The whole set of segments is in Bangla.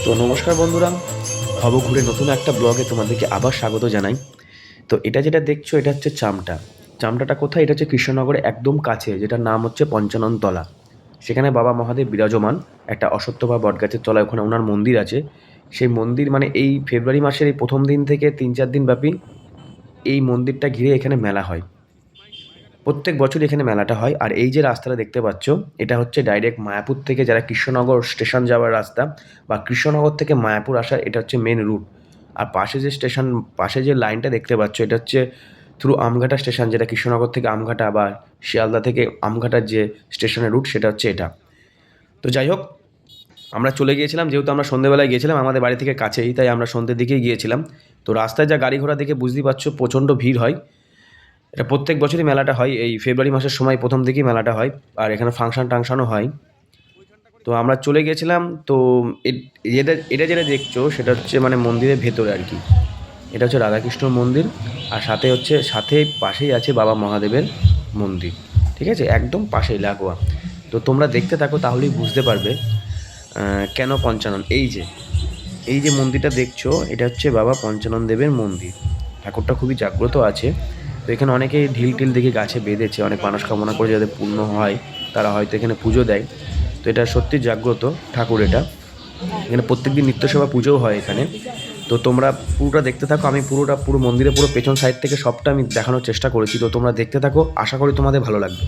তো নমস্কার বন্ধুরা, ভবঘুরে নতুন একটা ব্লগে তোমাদেরকে আবার স্বাগত জানাই। তো এটা যেটা দেখছো এটা হচ্ছে চামটা। চামটাটা কোথায়? এটা হচ্ছে কৃষ্ণনগরে একদম কাছে, যেটার নাম হচ্ছে পঞ্চানন তলা। সেখানে বাবা মহাদেব বিরাজমান। একটা অশ্বত্থ বা বটগাছের তলায় ওখানে ওনার মন্দির আছে। সেই মন্দির মানে এই ফেব্রুয়ারি মাসের এই প্রথম দিন থেকে 3-4 দিন ব্যাপী এই মন্দিরটা ঘিরে এখানে মেলা হয়। প্রত্যেক বছর এখানে মেলাটা হয়। আর এই যে রাস্তাটা দেখতে পাচ্ছ, এটা হচ্ছে ডাইরেক্ট মায়াপুর থেকে যারা কৃষ্ণনগর স্টেশন যাওয়ার রাস্তা বা কৃষ্ণনগর থেকে মায়াপুর আসার, এটা হচ্ছে মেন রুট। আর পাশে যে স্টেশন, পাশে যে লাইনটা দেখতে পাচ্ছ, এটা হচ্ছে থ্রু আমঘাটা স্টেশন, যেটা কৃষ্ণনগর থেকে আমঘাটা বা শিয়ালদা থেকে আমঘাটার যে স্টেশনের রুট, সেটা হচ্ছে এটা। তো যাই হোক, আমরা চলে গিয়েছিলাম, যেহেতু আমরা সন্ধ্যেবেলায় গিয়েছিলাম, আমাদের বাড়ি থেকে কাছেই, তাই আমরা সন্ধ্যের দিকেই গিয়েছিলাম। তো রাস্তায় যা গাড়ি ঘোড়া দেখে বুঝতেই পারছো প্রচণ্ড ভিড় হয়। এটা প্রত্যেক বছরই মেলাটা হয়, এই ফেব্রুয়ারি মাসের সময় প্রথম দিকেই মেলাটা হয়। আর এখানে ফাংশন টাংশনও হয়। তো আমরা চলে গেছিলাম। তো এটা এটা যেটা দেখছো সেটা হচ্ছে মানে মন্দিরের ভেতরে আর কি। এটা হচ্ছে রাধাকৃষ্ণ মন্দির। আর সাথে পাশেই আছে বাবা মহাদেবের মন্দির। ঠিক আছে, একদম পাশেই লাগোয়া। তো তোমরা দেখতে থাকো, তাহলেই বুঝতে পারবে কেন পঞ্চানন। এই যে মন্দিরটা দেখছো, এটা হচ্ছে বাবা পঞ্চানন দেবের মন্দির। ঠাকুরটা খুবই জাগ্রত আছে। তো এখানে অনেকেই ঢিল টিল দেখে গাছে বেঁধেছে, অনেক মানুষ কামনা করে যাদের পূর্ণ হয় তারা হয়তো এখানে পুজো দেয়। তো এটা সত্যি জাগ্রত ঠাকুর এটা। এখানে প্রত্যেকদিন নিত্যসেবা পুজোও হয় এখানে। তো তোমরা পুরোটা দেখতে থাকো। আমি পুরো মন্দিরের পুরো পেছন সাইড থেকে সবটা আমি দেখানোর চেষ্টা করেছি। তো তোমরা দেখতে থাকো, আশা করি তোমাদের ভালো লাগবে।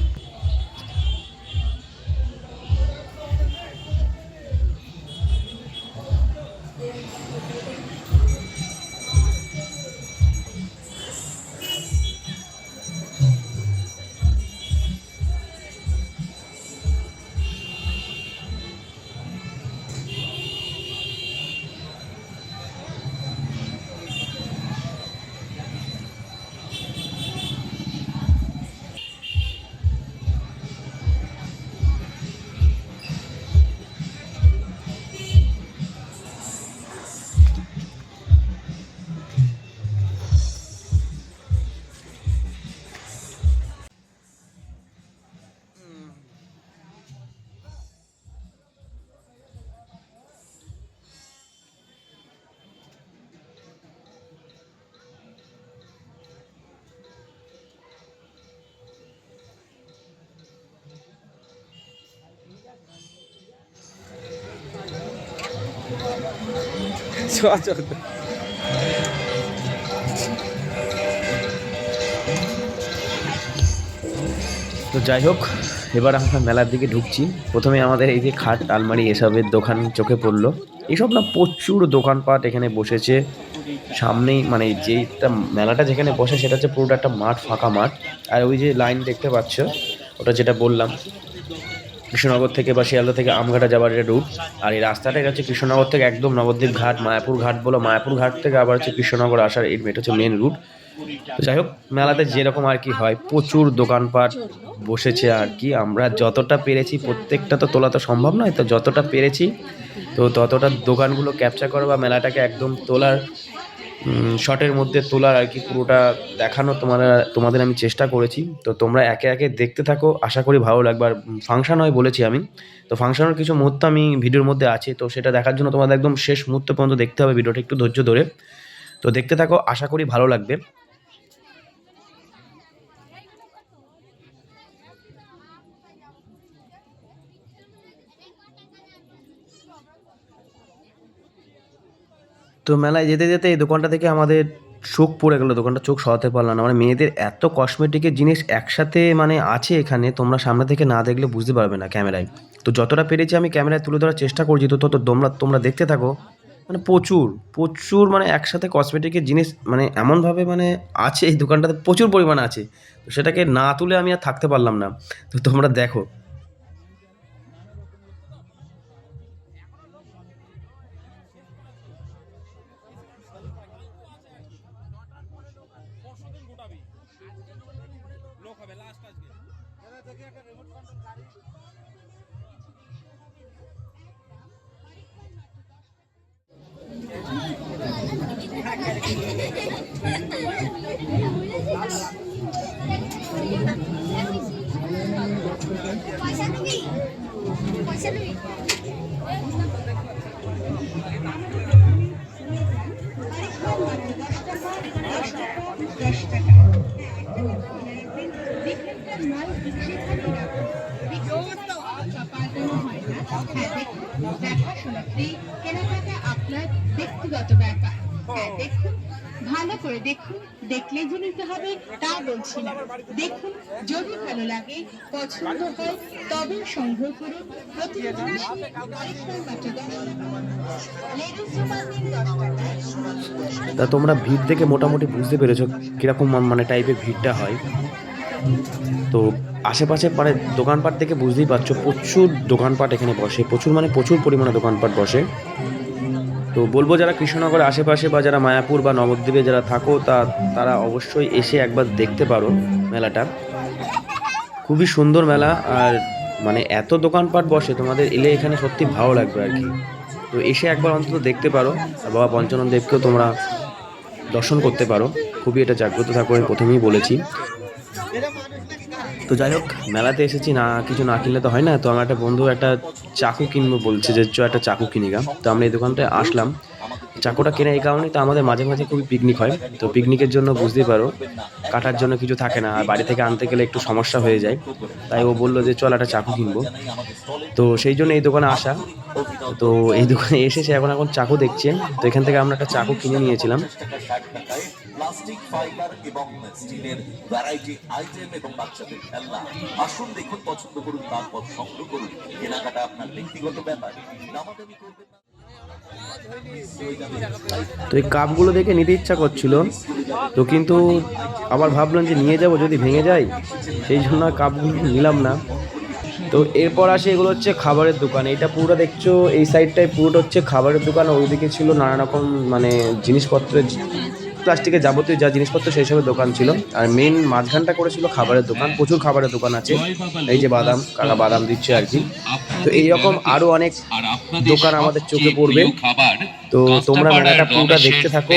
তো যাই হোক, এবার আমরা মেলার দিকে ঢুকছি। প্রথমে আমাদের এই যে খাট আলমারি এসবের দোকান চোখে পড়লো। এসব না প্রচুর দোকানপাট এখানে বসেছে। সামনেই মানে যেইটা মেলাটা যেখানে বসে সেটা হচ্ছে পুরোটা একটা মাঠ, ফাঁকা মাঠ। আর ওই যে লাইন দেখতে পাচ্ছ, ওটা যেটা বললাম কৃষ্ণনগর থেকে বা শিয়ালদা থেকে আমঘাটা যাওয়ার এটা রুট। আর এই রাস্তাটা এটা হচ্ছে কৃষ্ণনগর থেকে একদম নবদ্বীপ ঘাট, মায়াপুর ঘাট বলো, মায়াপুর ঘাট থেকে আবার হচ্ছে কৃষ্ণনগর আসার এটা হচ্ছে মেন রুট। তো যাই হোক, মেলাতে যেরকম আর কি হয়, প্রচুর দোকানপাট বসেছে আর কি। আমরা যতটা পেরেছি, প্রত্যেকটা তো তোলা তো সম্ভব নয়, তো যতটা পেরেছি তো ততটা দোকানগুলো ক্যাপচার করা বা মেলাটাকে একদম তোলার শটের মধ্যে তোলার আর কি, পুরোটা দেখানো তোমাদের আমি চেষ্টা করেছি। তো তোমরা একে একে দেখতে থাকো, আশা করি ভালো লাগবে। আর ফাংশন হয় বলেছি আমি, তো ফাংশনের কিছু মুহূর্ত আমি ভিডিওর মধ্যে আছে, তো সেটা দেখার জন্য তোমাদের একদম শেষ মুহূর্ত পর্যন্ত দেখতে হবে ভিডিওটা, একটু ধৈর্য ধরে। তো দেখতে থাকো, আশা করি ভালো লাগবে। তো মেলায় যেতে যেতে এই দোকানটা থেকে আমাদের চোখ পড়ে গেল, দোকানটা চোখ সরাতে পারলাম না। মানে মেয়েদের এত কসমেটিকের জিনিস একসাথে মানে আছে এখানে, তোমরা সামনে থেকে না দেখলে বুঝতে পারবে না ক্যামেরায়। তো যতটা পেরেছি আমি ক্যামেরায় তুলে ধরার চেষ্টা করছি। তো তত তোমরা তোমরা দেখতে থাকো। মানে প্রচুর প্রচুর মানে একসাথে কসমেটিকের জিনিস মানে এমনভাবে মানে আছে এই দোকানটাতে, প্রচুর পরিমাণে আছে। তো সেটাকে না তুলে আমি আর থাকতে পারলাম না। তো তোমরা দেখো। পড়াশোনা ফ্রি, কেনাকাটা আপনার ব্যক্তিগত ব্যাপার। হ্যাঁ দেখুন, ভালো করে দেখুন, দেখলেই যে নিতে হবে তা বলছি না। দেখুন, যদি ভালো লাগে, পছন্দ হয় তবে সংগ্রহ করুন। প্রতিদিন আসে পরিশ্রম মাত্র 10 টাকা। লেডিস ডিপার্টমেন্ট 10 টাকায়। তা তোমরা ভিড় দেখে মোটামুটি বুঝতে পেরেছো কীরকম মানে টাইপের ভিড়টা হয়। তো আশেপাশে মানে দোকানপাট দেখে বুঝতেই পারছো প্রচুর দোকানপাট এখানে বসে, প্রচুর মানে প্রচুর পরিমাণে দোকানপাট বসে। তো বলবো যারা কৃষ্ণনগর আশেপাশে বা যারা মায়াপুর বা নবদ্বীপে যারা থাকো তারা অবশ্যই এসে একবার দেখতে পারো মেলাটা। খুবই সুন্দর মেলা, আর মানে এত দোকানপাট বসে তোমাদের এলে এখানে সত্যি ভালো লাগবে আর কি। তো এসে একবার অন্তত দেখতে পারো, আর বাবা পঞ্চানন দেবকেও তোমরা দর্শন করতে পারো। খুবই এটা জাগ্রত ঠাকুর আমি প্রথমেই বলেছি। তো যাই হোক, মেলাতে এসেছি, না কিছু না কিনলে তো হয় না। তো আমার একটা বন্ধু একটা চাকু কিনবো বলছে যে চ একটা চাকু কিনি গা। তো আমরা এই দোকানটায় আসলাম চাকুটা কেনা এই কারণেই। তো আমাদের মাঝে মাঝে খুবই পিকনিক হয়, তো পিকনিকের জন্য বুঝতেই পারো কাটার জন্য কিছু থাকে না, আর বাড়ি থেকে আনতে গেলে একটু সমস্যা হয়ে যায়। তাই ও বললো যে চল একটা চাকু কিনবো। তো সেই জন্য এই দোকানে আসা। তো এই দোকানে এসে সে এখন চাকু দেখছে। তো এখান থেকে আমরা একটা চাকু কিনে নিয়েছিলাম। প্লাস্টিক, ফাইবার এবং স্টিলের ভ্যারাইটি আইটেম এবং বাচ্চাদের খেলনা। আসুন দেখুন, পছন্দ করুন, তারপর সংগ্রহ করুন। কেনাকাটা আপনার ব্যক্তিগত ব্যাপার, দামাদামি করবেন না। তো এই কাপগুলো দেখে নিতে ইচ্ছা করছিল, তো কিন্তু আবার ভাবলাম যে নিয়ে যাব যদি ভেঙে যায়, সেই জন্য কাপগুলো নিলাম না। তো এরপর আসে এগুলো হচ্ছে খাবারের দোকান। এটা পুরোটা দেখছো এই সাইডটায় পুরোটা হচ্ছে খাবারের দোকান, ওইদিকে ছিল নানা রকম মানে জিনিসপত্রের প্লাস্টিকের যাবতীয় যা জিনিসপত্র সেই সবের দোকান ছিল। আর মেন মাঝখানটা করেছিল খাবারের দোকান, প্রচুর খাবারের দোকান আছে। এই যে বাদাম, কাকা বাদাম দিচ্ছে আর কি। তো এইরকম আরো অনেক দোকান আমাদের চোখে পড়বে। তো তোমরা মেলাটা পুরোটা দেখতে থাকো,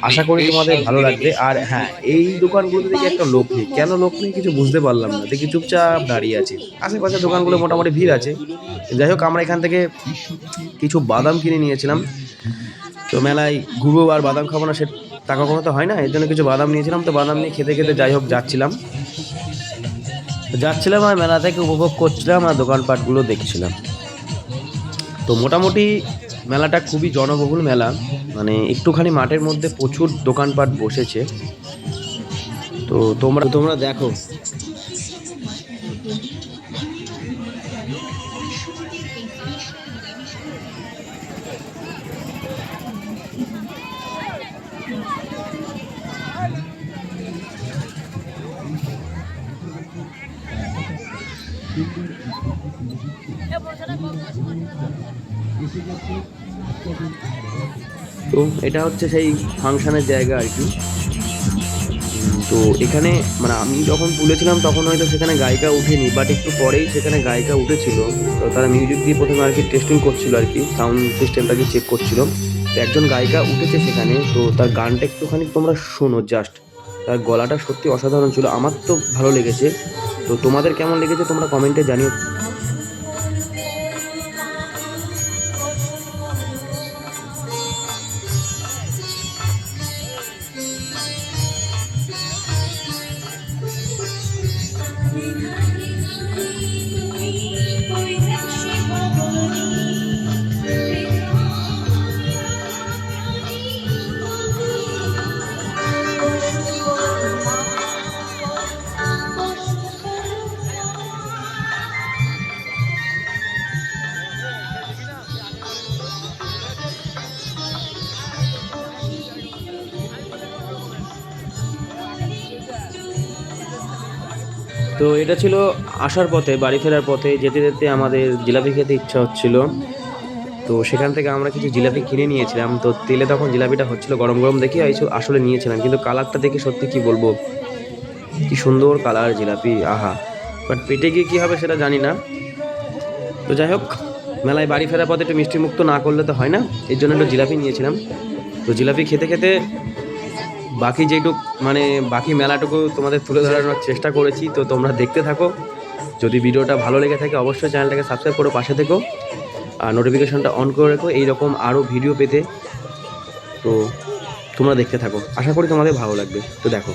আশা করি তোমাদের ভালো লাগবে। আর হ্যাঁ, এই দোকানগুলোতে দেখি একটা লোক নেই, কেন লোক নেই কিছু বুঝতে পারলাম না। দেখি চুপচাপ দাঁড়িয়ে আছে। আশেপাশে দোকানগুলো মোটামুটি ভিড় আছে। যাই হোক, আমরা এখান থেকে কিছু বাদাম কিনে নিয়েছিলাম। তো মেলায় ঘুরবো আর বাদাম খাবো না, সে টাকা কোনো তো হয় না, এর জন্য কিছু বাদাম নিয়েছিলাম। তো বাদাম নিয়ে খেতে খেতে যাই হোক যাচ্ছিলাম আর মেলা থেকে উপভোগ করছিলাম আর দোকানপাটগুলো দেখছিলাম। তো মোটামুটি মেলাটা খুবই জনবহুল মেলা, মানে একটুখানি মাঠের মধ্যে প্রচুর দোকানপাট বসেছে। তো তোমরা দেখো। তো এটা হচ্ছে সেই ফাংশনের জায়গা আর কি। তো এখানে মানে আমি যখন তুলেছিলাম তখন হয়তো সেখানে গায়িকা উঠেনি, বাট একটু পরেই সেখানে গায়িকা উঠেছিল। তো তারা মিউজিক দিয়ে প্রথমে আর কি টেস্টিং করছিল আর কি, সাউন্ড সিস্টেমটাকে চেক করছিল। তো একজন গায়িকা উঠেছে সেখানে, তো তার গানটা একটুখানি তোমরা শোনো জাস্ট। তার গলাটা সত্যি অসাধারণ ছিল, আমার তো ভালো লেগেছে। তো তোমাদের কেমন লেগেছে তোমরা কমেন্টে জানিও। তো এটা ছিল আসার পথে, বাড়ি ফেরার পথে যেতে যেতে আমাদের জিলাপি খেতে ইচ্ছা হচ্ছিল। তো সেখান থেকে আমরা কিছু জিলাপি কিনে নিয়েছিলাম। তো তেলে তখন জিলাপিটা হচ্ছিল গরম গরম দেখে আসলে নিয়েছিলাম, কিন্তু কালারটা দেখে সত্যি কি বলবো, কি সুন্দর কালার জিলাপি, আহা। বাট পেটে গিয়ে কী হবে সেটা জানি না। তো যাই হোক, মেলায় বাড়ি ফেরার পথে একটু মিষ্টি মুক্ত না করলে তো হয় না, এর জন্য একটু জিলাপি নিয়েছিলাম। তো জিলাপি খেতে খেতে বাকি যেটুক মানে বাকি মেলাটুকু তোমাদের তুলে ধরানোর চেষ্টা করেছি। তো তোমরা দেখতে থাকো। যদি ভিডিওটা ভালো লেগে থাকে অবশ্যই চ্যানেলটাকে সাবস্ক্রাইব করে পাশে থেকো, আর নোটিফিকেশনটা অন করে রেখো এইরকম আরও ভিডিও পেতে। তো তোমরা দেখতে থাকো, আশা করি তোমাদের ভালো লাগবে। তো দেখো।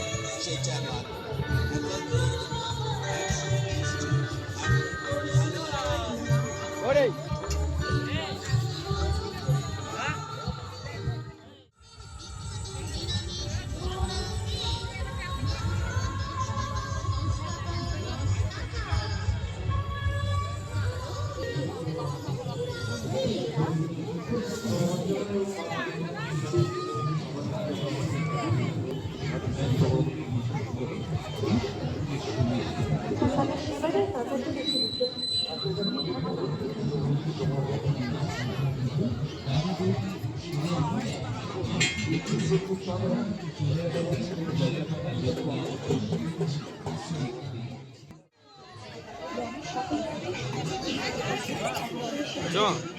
চ